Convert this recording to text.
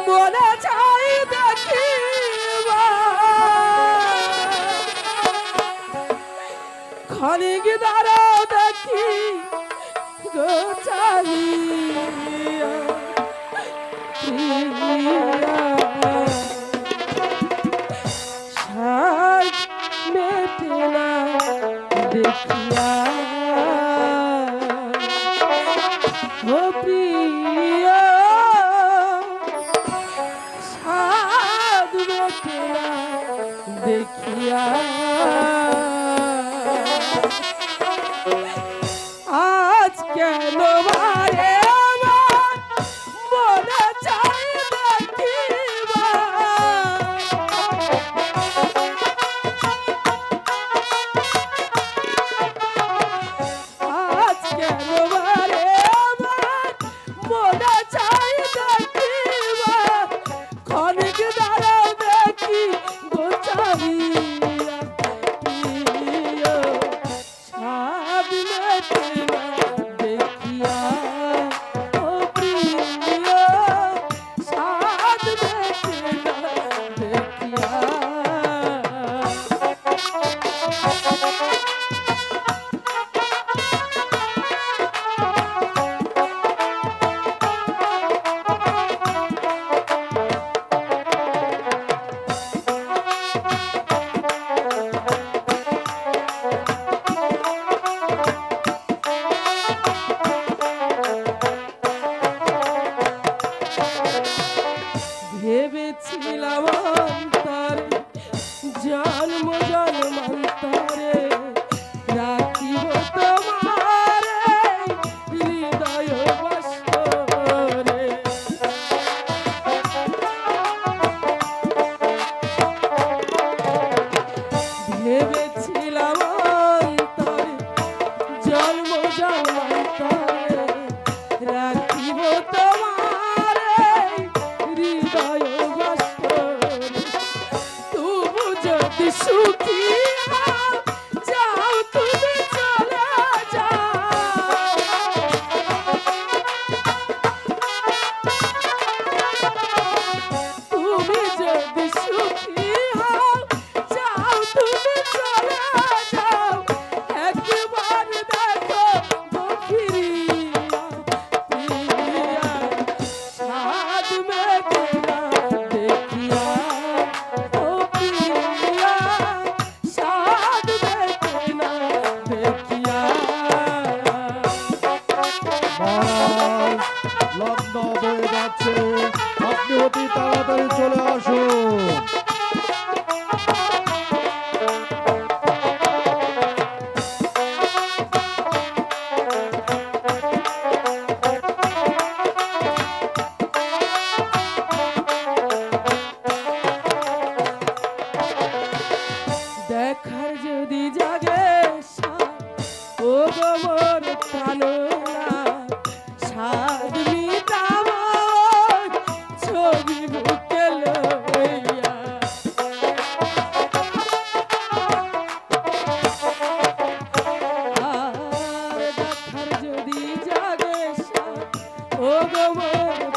মনে চাই দেখিবা খানিক দাঁড়াও দেখি গো চাহিয়া সাজ মেটে না দেখিয়া ও প্রিয়া সাজ মেটে না দেখিয়া আজ কেন মারে আমার মনে চাই দেখিবা আজ কেন মারে আমার মনে চাই দেখিবা ক্ষণিক দাঁড়াও দেখি গো চাহিয়া প্রিয় সাদ মেটে না দেখিয়া ও প্রিয় সাদ মেটে না দেখিয়া ভেবেছিলাম অন্তরে জন্ম জন্মান্তরে রাখিব তোমারে হৃদয় বাসরে ভেবেছিলাম অন্তরে জন্ম জন্মান্তরে রাখিব তোমারে হৃদয় বাসরে তবু যদি সুখী হও যাও তুমি চলে যাও তুমি যদি সুখী হও যাও তুমি চলে যাও একবার দেখো গো ফিরিয়া প্রিয়া সাদ মেটে না দেখিয়া ও প্রিয়া সাদ মেটে না দেখিয়া লগ্ন হয়ে যাচ্ছে, আপনি অতি তাড়াতাড়ি চলে আসুন। দেখার যদি জাগে ও গো মোর প্রাণনা সাদ মিটাবো ছবি বুকে লইয়া দেখার যদি জাগে ও গো মোর